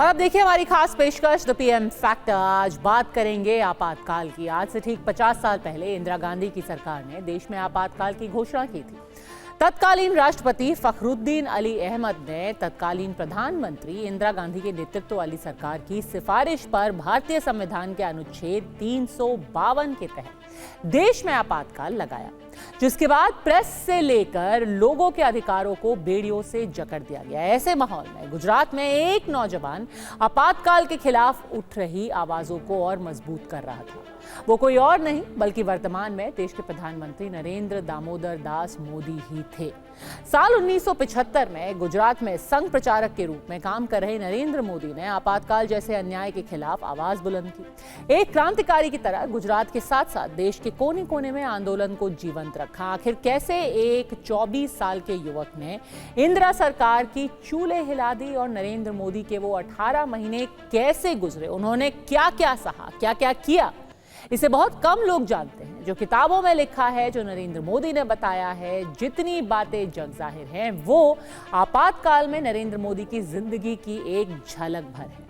और अब देखिए हमारी खास पेशकश द पीएम फैक्टर। आज बात करेंगे आपातकाल की। आज से ठीक 50 साल पहले इंदिरा गांधी की सरकार ने देश में आपातकाल की घोषणा की थी। तत्कालीन राष्ट्रपति फखरुद्दीन अली अहमद ने तत्कालीन प्रधानमंत्री इंदिरा गांधी के नेतृत्व वाली सरकार की सिफारिश पर भारतीय संविधान के अनुच्छेद 352 के तहत देश में आपातकाल लगाया, जिसके बाद प्रेस से लेकर लोगों के अधिकारों को बेड़ियों से जकड़ दिया गया। ऐसे माहौल में गुजरात में एक नौजवान आपातकाल के खिलाफ उठ रही आवाजों को और मजबूत कर रहा था। वो कोई और नहीं बल्कि वर्तमान में देश के प्रधानमंत्री नरेंद्र दामोदर दास मोदी ही थे। साल 1975 में गुजरात में संघ प्रचारक के रूप में काम कर रहे नरेंद्र मोदी ने आपातकाल जैसे अन्याय के खिलाफ आवाज बुलंद की। एक क्रांतिकारी की तरह गुजरात के साथ साथ देश के कोने कोने में आंदोलन को जीवंत रखा। आखिर कैसे एक 24 साल के युवक ने इंदिरा सरकार की चूल्हे हिला दी और नरेंद्र मोदी के वो 18 महीने कैसे गुजरे, उन्होंने क्या क्या सहा, क्या क्या किया, इसे बहुत कम लोग जानते हैं। जो किताबों में लिखा है, जो नरेंद्र मोदी ने बताया है, जितनी बातें जग जाहिर हैं, वो आपातकाल में नरेंद्र मोदी की जिंदगी की एक झलक भर है।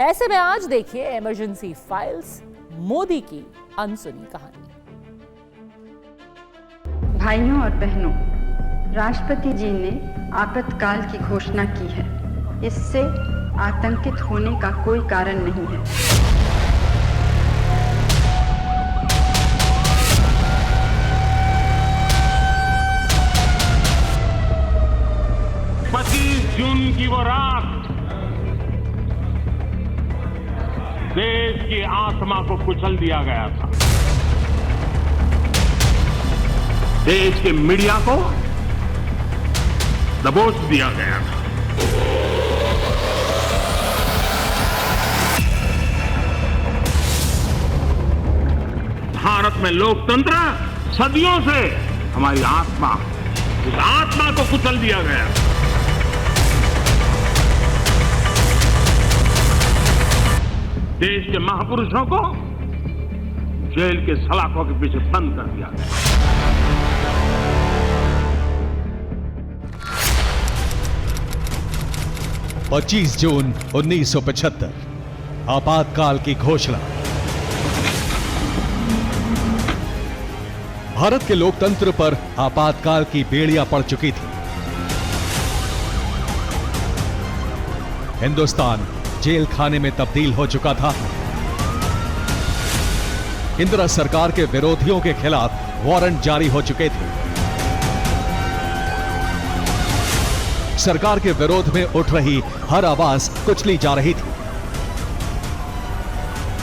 ऐसे में आज देखिए इमरजेंसी फाइल्स, मोदी की अनसुनी कहानी। भाइयों और बहनों, राष्ट्रपति जी ने आपातकाल की घोषणा की है। इससे आतंकित होने का कोई कारण नहीं है। 25 जून की वो रात देश की आत्मा को कुचल दिया गया था। देश के मीडिया को दबोच दिया गया था। भारत में लोकतंत्र सदियों से हमारी आत्मा, उस आत्मा को कुचल दिया गया। देश के महापुरुषों को जेल के सलाखों के पीछे बंद कर दिया गया। पच्चीस जून 1975 आपातकाल की घोषणा। भारत के लोकतंत्र पर आपातकाल की बेड़ियां पड़ चुकी थी। हिंदुस्तान जेल खाने में तब्दील हो चुका था। इंदिरा सरकार के विरोधियों के खिलाफ वारंट जारी हो चुके थे। सरकार के विरोध में उठ रही हर आवाज कुचली जा रही थी।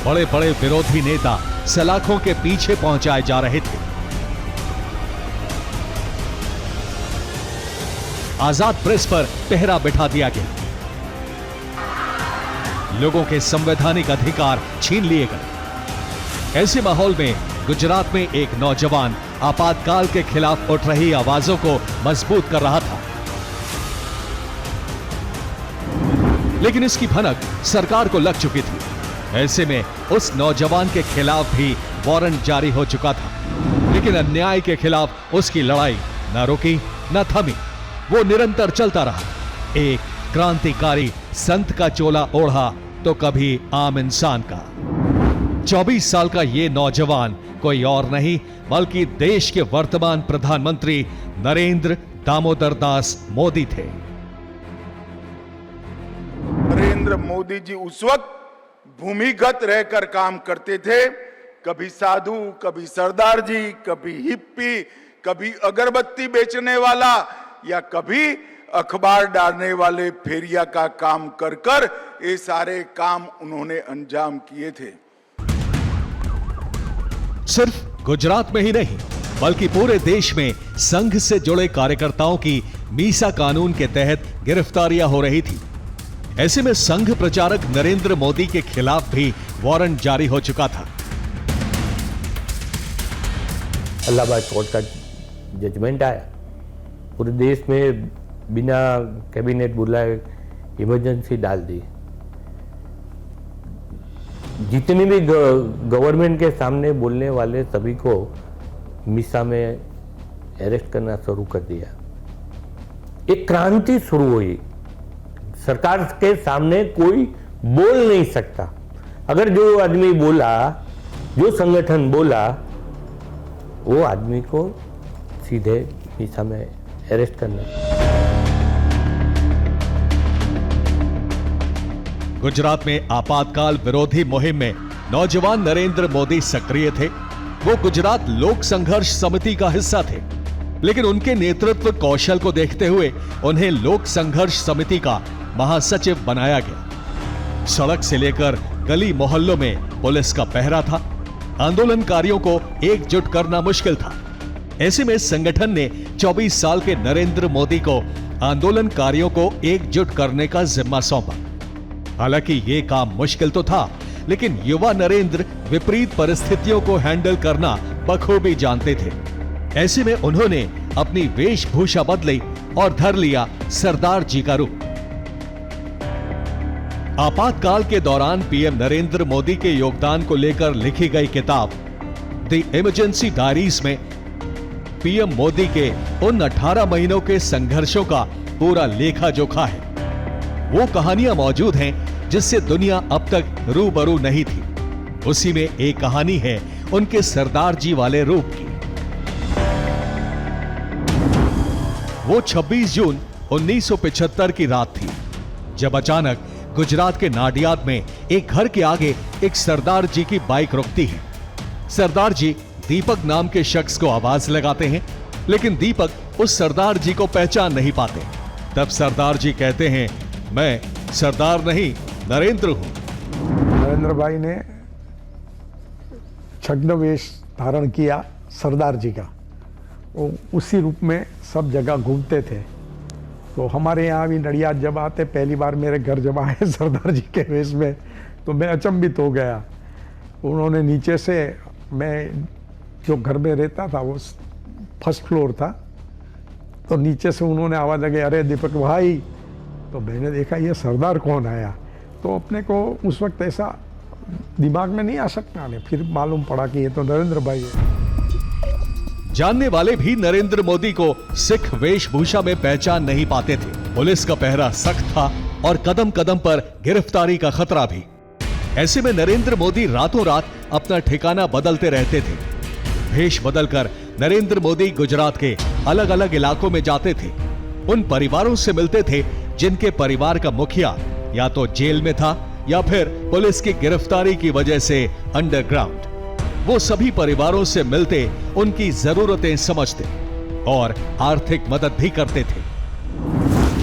बड़े बड़े विरोधी नेता सलाखों के पीछे पहुंचाए जा रहे थे। आजाद प्रेस पर पहरा बिठा दिया गया। लोगों के संवैधानिक अधिकार छीन लिए गए। ऐसे माहौल में गुजरात में एक नौजवान आपातकाल के खिलाफ उठ रही आवाजों को मजबूत कर रहा था। लेकिन इसकी भनक सरकार को लग चुकी थी। ऐसे में उस नौजवान के खिलाफ भी वारंट जारी हो चुका था। लेकिन अन्याय के खिलाफ उसकी लड़ाई न रुकी न थमी, वो निरंतर चलता रहा। एक क्रांतिकारी संत का चोला ओढ़ा तो कभी आम इंसान का। 24 साल का ये नौजवान कोई और नहीं बल्कि देश के वर्तमान प्रधानमंत्री नरेंद्र दामोदर दास मोदी थे। नरेंद्र मोदी जी उस वक्त भूमिगत रहकर काम करते थे। कभी साधु, कभी सरदार जी, कभी हिप्पी, कभी अगरबत्ती बेचने वाला या कभी अखबार डालने वाले फेरिया का काम कर कर ये सारे काम उन्होंने अंजाम किए थे। सिर्फ गुजरात में ही नहीं बल्कि पूरे देश में संघ से जुड़े कार्यकर्ताओं की मीसा कानून के तहत गिरफ्तारियां हो रही थी। ऐसे में संघ प्रचारक नरेंद्र मोदी के खिलाफ भी वारंट जारी हो चुका था। इलाहाबाद कोर्ट का जजमेंट आया, पूरे देश में बिना कैबिनेट बुलाए इमरजेंसी डाल दी। जितने भी गवर्नमेंट के सामने बोलने वाले सभी को मिसा में अरेस्ट करना शुरू कर दिया। एक क्रांति शुरू हुई। सरकार के सामने कोई बोल नहीं सकता। अगर जो आदमी बोला, जो संगठन बोला, वो आदमी को सीधे दिशा में अरेस्ट करना। गुजरात में आपातकाल विरोधी मुहिम में नौजवान नरेंद्र मोदी सक्रिय थे। वो गुजरात लोक संघर्ष समिति का हिस्सा थे, लेकिन उनके नेतृत्व कौशल को देखते हुए उन्हें लोक संघर्ष समिति का महासचिव बनाया गया। सड़क से लेकर गली मोहल्लों में पुलिस का पहरा था। आंदोलनकारियों को एकजुट करना मुश्किल था। ऐसे में संगठन ने 24 साल के नरेंद्र मोदी को आंदोलनकारियों को एकजुट करने का जिम्मा सौंपा। हालांकि ये काम मुश्किल तो था, लेकिन युवा नरेंद्र विपरीत परिस्थितियों को हैंडल करना बखूबी जानते थे। ऐसे में उन्होंने अपनी वेशभूषा बदली और धर लिया सरदार जी का रूप। आपातकाल के दौरान पीएम नरेंद्र मोदी के योगदान को लेकर लिखी गई किताब द इमरजेंसी डायरीज में पीएम मोदी के उन 18 महीनों के संघर्षों का पूरा लेखा जोखा है। वो कहानियां मौजूद हैं जिससे दुनिया अब तक रूबरू नहीं थी। उसी में एक कहानी है उनके सरदार जी वाले रूप की। वो 26 जून 1975 की रात थी, जब अचानक गुजरात के नाडियाद में एक घर के आगे एक सरदार जी की बाइक रुकती है। सरदार जी दीपक नाम के शख्स को आवाज लगाते हैं, लेकिन दीपक उस सरदार जी को पहचान नहीं पाते। तब सरदार जी कहते हैं, मैं सरदार नहीं, नरेंद्र हूं। नरेंद्र भाई ने छद्म वेश धारण किया सरदार जी का। वो उसी रूप में सब जगह घूमते थे। तो हमारे यहाँ भी नडियाद जब आते, पहली बार मेरे घर जब आए सरदार जी के वेश में, तो मैं अचंभित हो गया। उन्होंने नीचे से, मैं जो घर में रहता था वो फर्स्ट फ्लोर था, तो नीचे से उन्होंने आवाज़ लगे, अरे दीपक भाई। तो मैंने देखा ये सरदार कौन आया। तो अपने को उस वक्त ऐसा दिमाग में नहीं आ सकता ने, फिर मालूम पड़ा कि ये तो नरेंद्र भाई है। जानने वाले भी नरेंद्र मोदी को सिख वेशभूषा में पहचान नहीं पाते थे। पुलिस का पहरा सख्त था और कदम कदम पर गिरफ्तारी का खतरा भी। ऐसे में नरेंद्र मोदी रातों रात अपना ठिकाना बदलते रहते थे। भेष बदलकर नरेंद्र मोदी गुजरात के अलग अलग इलाकों में जाते थे। उन परिवारों से मिलते थे जिनके परिवार का मुखिया या तो जेल में था या फिर पुलिस की गिरफ्तारी की वजह से अंडरग्राउंड। वो सभी परिवारों से मिलते, उनकी जरूरतें समझते और आर्थिक मदद भी करते थे।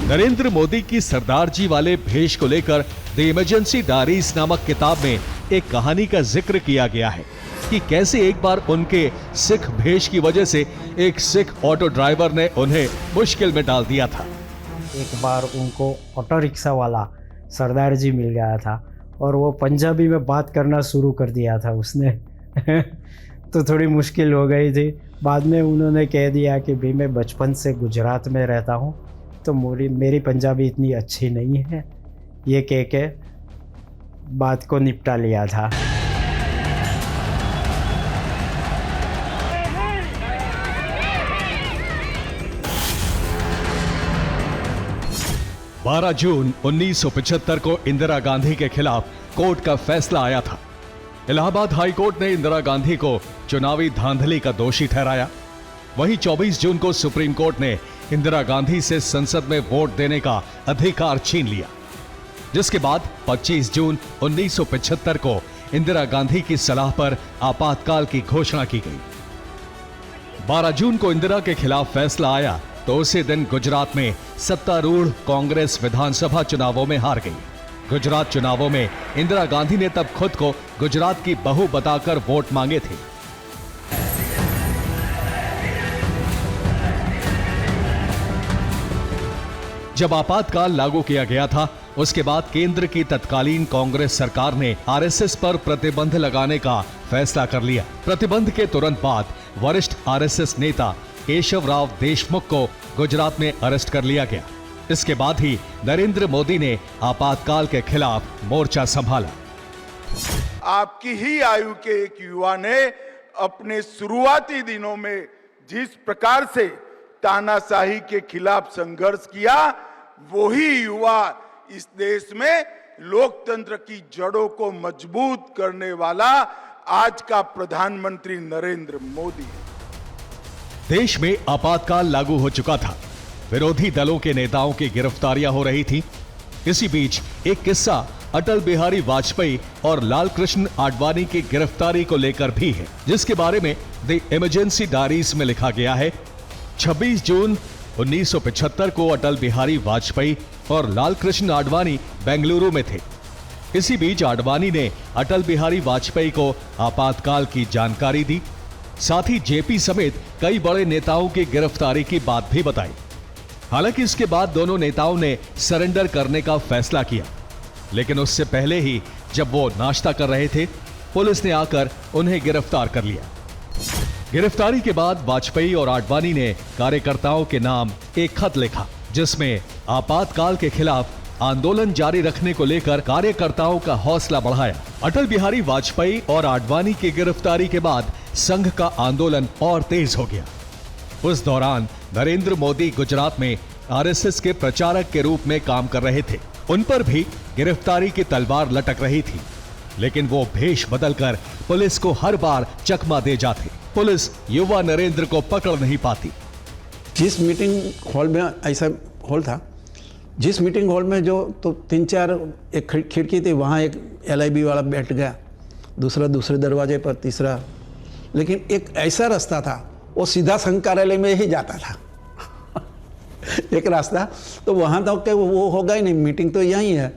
नरेंद्र मोदी की सरदार जी वाले भेष को लेकर द इमरजेंसी डायरीज नामक किताब में एक कहानी का जिक्र किया गया है कि कैसे एक बार उनके सिख भेष की वजह से एक सिख ऑटो ड्राइवर ने उन्हें मुश्किल में डाल दिया था। एक बार उनको ऑटो रिक्शा वाला सरदार जी मिल गया था और वो पंजाबी में बात करना शुरू कर दिया था उसने। तो थोड़ी मुश्किल हो गई थी। बाद में उन्होंने कह दिया कि भाई मैं बचपन से गुजरात में रहता हूँ, तो मेरी पंजाबी इतनी अच्छी नहीं है। ये कह के बात को निपटा लिया था। बारह जून 1975 को इंदिरा गांधी के खिलाफ कोर्ट का फैसला आया था। इलाहाबाद हाई कोर्ट ने इंदिरा गांधी को चुनावी धांधली का दोषी ठहराया। वहीं 24 जून को सुप्रीम कोर्ट ने इंदिरा गांधी से संसद में वोट देने का अधिकार छीन लिया, जिसके बाद 25 जून 1975 को इंदिरा गांधी की सलाह पर आपातकाल की घोषणा की गई। 12 जून को इंदिरा के खिलाफ फैसला आया तो उसी दिन गुजरात में सत्तारूढ़ कांग्रेस विधानसभा चुनावों में हार गई। गुजरात चुनावों में इंदिरा गांधी ने तब खुद को गुजरात की बहू बताकर वोट मांगे थे। जब आपातकाल लागू किया गया था, उसके बाद केंद्र की तत्कालीन कांग्रेस सरकार ने आरएसएस पर प्रतिबंध लगाने का फैसला कर लिया। प्रतिबंध के तुरंत बाद वरिष्ठ आरएसएस नेता केशव राव देशमुख को गुजरात में अरेस्ट कर लिया गया। इसके बाद ही नरेंद्र मोदी ने आपातकाल के खिलाफ मोर्चा संभाला। आपकी ही आयु के एक युवा ने अपने शुरुआती दिनों में जिस प्रकार से तानाशाही के खिलाफ संघर्ष किया, वही युवा इस देश में लोकतंत्र की जड़ों को मजबूत करने वाला आज का प्रधानमंत्री नरेंद्र मोदी है। देश में आपातकाल लागू हो चुका था, विरोधी दलों के नेताओं की गिरफ्तारियां हो रही थी। इसी बीच एक किस्सा अटल बिहारी वाजपेयी और लाल कृष्ण आडवाणी की गिरफ्तारी को लेकर भी है, जिसके बारे में द इमरजेंसी डायरीज में लिखा गया है। 26 जून 1975 को अटल बिहारी वाजपेयी और लाल कृष्ण आडवाणी बेंगलुरु में थे। इसी बीच आडवाणी ने अटल बिहारी वाजपेयी को आपातकाल की जानकारी दी, साथ ही जेपी समेत कई बड़े नेताओं की गिरफ्तारी की बात भी बताई। हालांकि इसके बाद दोनों नेताओं ने सरेंडर करने का फैसला किया, लेकिन उससे पहले ही जब वो नाश्ता कर रहे थे, पुलिस ने आकर उन्हें गिरफ्तार कर लिया। गिरफ्तारी के बाद वाजपेयी और आडवाणी ने कार्यकर्ताओं के नाम एक खत लिखा, जिसमें आपातकाल के खिलाफ आंदोलन जारी रखने को लेकर कार्यकर्ताओं का हौसला बढ़ाया। अटल बिहारी वाजपेयी और आडवाणी की गिरफ्तारी के बाद संघ का आंदोलन और तेज हो गया। उस दौरान नरेंद्र मोदी गुजरात में आरएसएस के प्रचारक के रूप में काम कर रहे थे। उन पर भी गिरफ्तारी की तलवार लटक रही थी, लेकिन वो भेष बदलकर पुलिस को हर बार चकमा दे जाते। पुलिस युवा नरेंद्र को पकड़ नहीं पाती। जिस मीटिंग हॉल में, ऐसा हॉल था, जिस मीटिंग हॉल में जो तो 3-4 एक खिड़की थी, वहाँ एक LIB वाला बैठ गया, दूसरा दूसरे दरवाजे पर, तीसरा। लेकिन एक ऐसा रास्ता था, वो सीधा संघ कार्यालय में ही जाता था एक रास्ता, तो वहाँ तक तो वो होगा ही नहीं, मीटिंग तो यहीं है।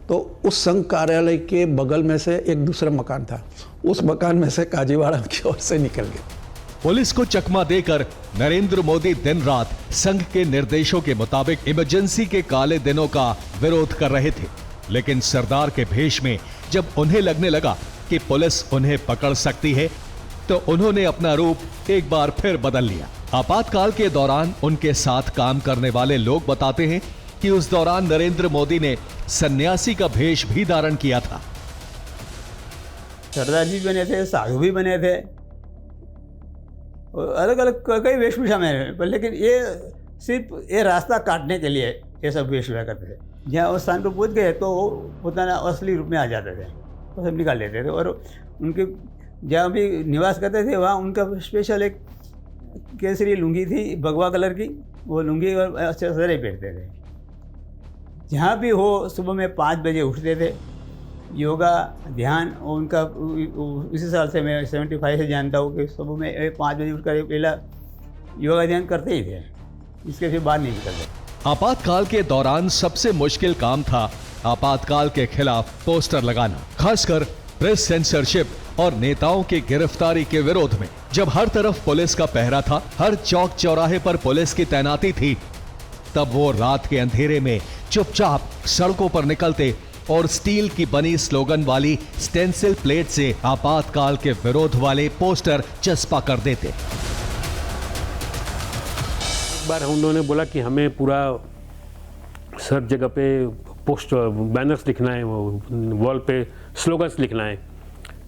तो उस संघ कार्यालय के बगल में से एक दूसरा मकान था, उस मकान में से काजीवाड़ा की ओर से निकल गए। पुलिस को चकमा देकर नरेंद्र मोदी दिन रात संघ के निर्देशों के मुताबिक इमरजेंसी के काले दिनों का विरोध कर रहे थे। लेकिन सरदार के भेष में जब उन्हें लगने लगा कि पुलिस उन्हें पकड़ सकती है, तो उन्होंने अपना रूप एक बार फिर बदल लिया। आपातकाल के दौरान उनके साथ काम करने वाले लोग बताते हैं कि उस दौरान नरेंद्र मोदी ने सन्यासी का भेष भी धारण किया था। सरदार जी बने थे, साधु भी बने थे, अलग अलग कई वेशभूषा में, पर लेकिन ये सिर्फ ये रास्ता काटने के लिए ये सब वेशभूषा करते थे। जहाँ उस स्थान पर पहुँच गए तो वो अपना असली रूप में आ जाते थे, वो सब निकाल लेते थे। और उनके जहाँ भी निवास करते थे, वहाँ उनका स्पेशल एक केसरी लुंगी थी, भगवा कलर की, वो लुंगी और अच्छे सरे पहनते थे। जहाँ भी हो, सुबह में 5 बजे उठते थे, योगा ध्यान उनका इसी साल से मैं 75 से जानता हूँ कि सुबह में 5 बजे उठकर पहला योगा ध्यान करते ही थे, इसके फिर बाहर नहीं निकलते। आपातकाल के दौरान सबसे मुश्किल काम था आपातकाल के खिलाफ पोस्टर लगाना, खासकर प्रेस सेंसरशिप और नेताओं की गिरफ्तारी के विरोध में। जब हर तरफ पुलिस का पहरा था, हर चौक चौराहे पर पुलिस की तैनाती थी, तब वो रात के अंधेरे में चुपचाप सड़कों पर निकलते और स्टील की बनी स्लोगन वाली स्टेंसिल प्लेट से आपातकाल के विरोध वाले पोस्टर चस्पा कर देते। एक बार उन्होंने बोला कि हमें पूरा सब जगह पे पोस्टर बैनर्स लिखना है, वॉल पे स्लोगन्स लिखना है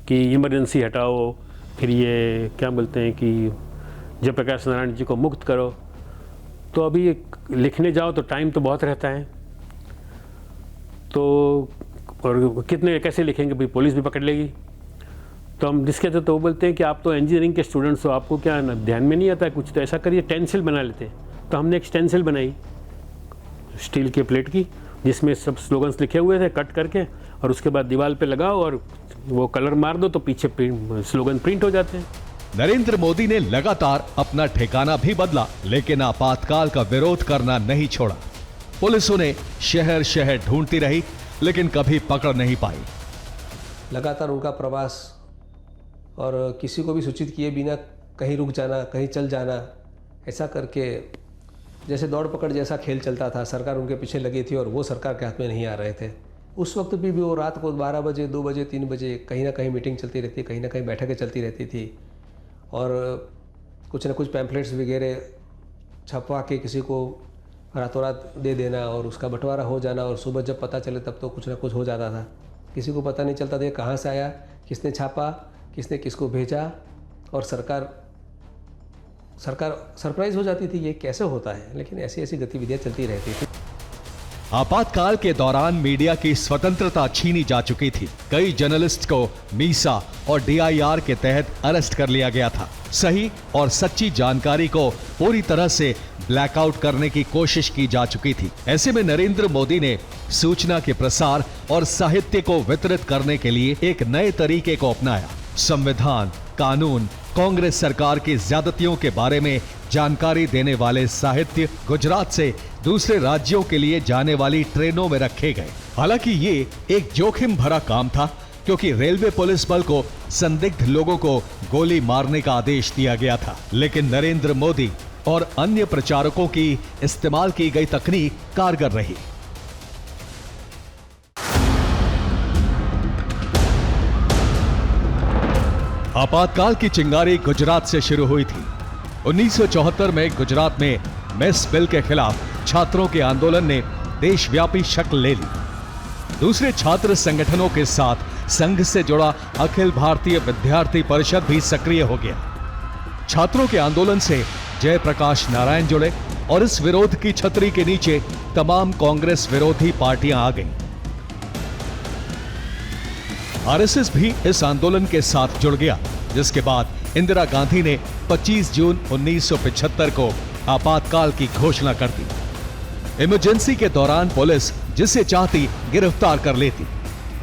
कि इमरजेंसी हटाओ, फिर ये क्या बोलते हैं कि जयप्रकाश नारायण जी को मुक्त करो। तो अभी लिखने जाओ तो टाइम तो बहुत रहता है, तो और कितने कैसे लिखेंगे, भाई पुलिस भी पकड़ लेगी। तो हम जिसके थे तो वो बोलते हैं कि आप तो इंजीनियरिंग के स्टूडेंट्स हो, आपको क्या ध्यान में नहीं आता कुछ, तो ऐसा करिए स्टेंसिल बना लेते हैं। तो हमने एक स्टेंसिल बनाई स्टील के प्लेट की, जिसमें सब स्लोगन्स लिखे हुए थे कट करके, और उसके बाद दीवार पे लगाओ और वो कलर मार दो तो पीछे स्लोगन प्रिंट हो जाते हैं। नरेंद्र मोदी ने लगातार अपना ठिकाना भी बदला, लेकिन आपातकाल का विरोध करना नहीं छोड़ा। पुलिस उन्हें शहर शहर ढूंढती रही, लेकिन कभी पकड़ नहीं पाई। लगातार उनका प्रवास और किसी को भी सूचित किए बिना कहीं रुक जाना, कहीं चल जाना, ऐसा करके जैसे दौड़ पकड़ जैसा खेल चलता था। सरकार उनके पीछे लगी थी और वो सरकार के हाथ में नहीं आ रहे थे। उस वक्त भी वो रात को 12 बजे, 2 बजे, 3 बजे कहीं ना कहीं मीटिंग चलती रहती, कहीं ना कहीं बैठकें चलती रहती थी, और कुछ ना कुछ पैम्पलेट्स वगैरह छपवा के किसी को रातों रात दे देना और उसका बंटवारा हो जाना, और सुबह जब पता चले तब तो कुछ ना कुछ हो जाता था। किसी को पता नहीं चलता था कहाँ से आया, किसने छापा, किसने किसको भेजा, और सरकार सरप्राइज हो जाती थी ये कैसे होता है। लेकिन ऐसी ऐसी गतिविधियाँ चलती रहती थी। आपातकाल के दौरान मीडिया की स्वतंत्रता छीनी जा चुकी थी। कई जर्नलिस्ट को मीसा और DIR के तहत अरेस्ट कर लिया गया था। सही और सच्ची जानकारी को पूरी तरह से ब्लैकआउट करने की कोशिश की जा चुकी थी। ऐसे में नरेंद्र मोदी ने सूचना के प्रसार और साहित्य को वितरित करने के लिए एक नए तरीके को अपनाया। संविधान, कानून, कांग्रेस सरकार की ज्यादतियों के बारे में जानकारी देने वाले साहित्य गुजरात से दूसरे राज्यों के लिए जाने वाली ट्रेनों में रखे गए। हालांकि ये एक जोखिम भरा काम था, क्योंकि रेलवे पुलिस बल को संदिग्ध लोगों को गोली मारने का आदेश दिया गया था। लेकिन नरेंद्र मोदी और अन्य प्रचारकों की इस्तेमाल की गई तकनीक कारगर रही। आपातकाल की चिंगारी गुजरात से शुरू हुई थी। 1974 में गुजरात में मेस बिल के खिलाफ छात्रों के आंदोलन ने देशव्यापी शक्ल ले ली। दूसरे छात्र संगठनों के साथ संघ से जुड़ा अखिल भारतीय विद्यार्थी परिषद भी सक्रिय हो गया। छात्रों के आंदोलन से जयप्रकाश नारायण जुड़े और इस विरोध की छतरी के नीचे तमाम कांग्रेस विरोधी पार्टियां आ गईं। RSS भी इस आंदोलन के साथ जुड़ गया, जिसके बाद इंदिरा गांधी ने 25 जून 1975 को आपातकाल की घोषणा कर दी। इमरजेंसी के दौरान पुलिस जिसे चाहती गिरफ्तार कर लेती।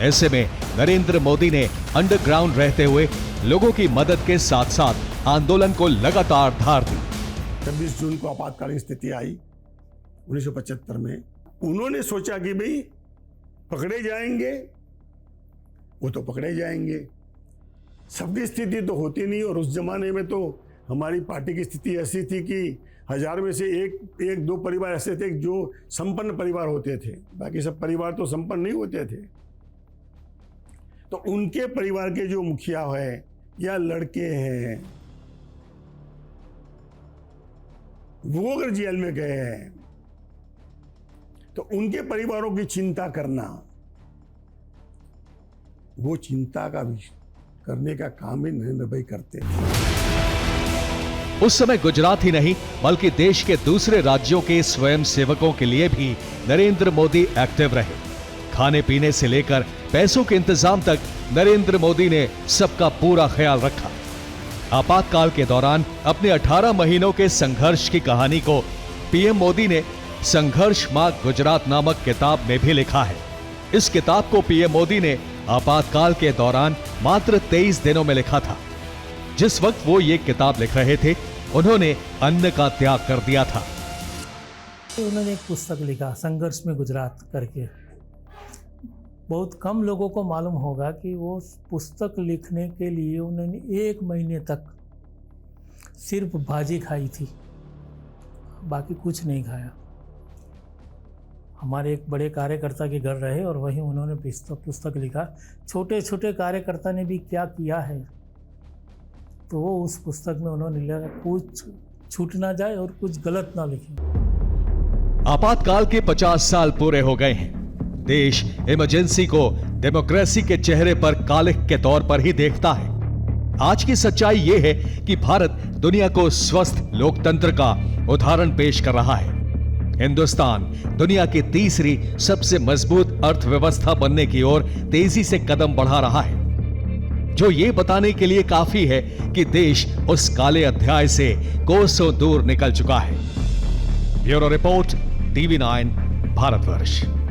ऐसे में नरेंद्र मोदी ने अंडरग्राउंड रहते हुए लोगों की मदद के साथ साथ आंदोलन को लगातार धार दी। 26 जून को आपातकालीन स्थिति आई 1975 में। उन्होंने सोचा कि भाई पकड़े जाएंगे, वो तो पकड़े जाएंगे, सबकी स्थिति तो होती नहीं। और उस जमाने में तो हमारी पार्टी की स्थिति ऐसी थी कि 1000 में से एक दो परिवार ऐसे थे जो संपन्न परिवार होते थे, बाकी सब परिवार तो संपन्न नहीं होते थे। तो उनके परिवार के जो मुखिया है या लड़के हैं, वो अगर जेल में गए हैं तो उनके परिवारों की चिंता करना, वो चिंता का भी करने का काम भी नरेंद्र भाई करते थे। उस समय गुजरात ही नहीं बल्कि देश के दूसरे राज्यों के स्वयं सेवकों के लिए भी नरेंद्र मोदी एक्टिव रहे। खाने पीने से लेकर पैसों के इंतजाम तक नरेंद्र मोदी ने सबका पूरा ख्याल रखा। आपातकाल के दौरान अपने 18 महीनों के संघर्ष की कहानी को पीएम मोदी ने संघर्ष मां गुजरात नामक किताब में भी लिखा है। इस किताब को पीएम मोदी ने आपातकाल के दौरान मात्र 23 दिनों में लिखा था। जिस वक्त वो ये किताब लिख रहे थे, उन्होंने अन्न का त्याग कर दिया था। उन्होंने एक पुस्तक लिखा संघर्ष में गुजरात करके। बहुत कम लोगों को मालूम होगा कि वो पुस्तक लिखने के लिए उन्होंने 1 महीने तक सिर्फ भाजी खाई थी, बाकी कुछ नहीं खाया। हमारे एक बड़े कार्यकर्ता के घर रहे और वहीं उन्होंने पुस्तक लिखा। छोटे छोटे कार्यकर्ता ने भी क्या किया है, तो वो उस पुस्तक में उन्होंने लिखा कुछ छूट ना जाए और कुछ गलत ना लिखे। आपातकाल के 50 साल पूरे हो गए हैं। देश इमरजेंसी को डेमोक्रेसी के चेहरे पर कालिख के तौर पर ही देखता है। आज की सच्चाई यह है कि भारत दुनिया को स्वस्थ लोकतंत्र का उदाहरण पेश कर रहा है। हिंदुस्तान दुनिया की तीसरी सबसे मजबूत अर्थव्यवस्था बनने की ओर तेजी से कदम बढ़ा रहा है, जो ये बताने के लिए काफी है कि देश उस काले अध्याय से कोसों दूर निकल चुका है। Bureau report, TV9, Bharatvarsh.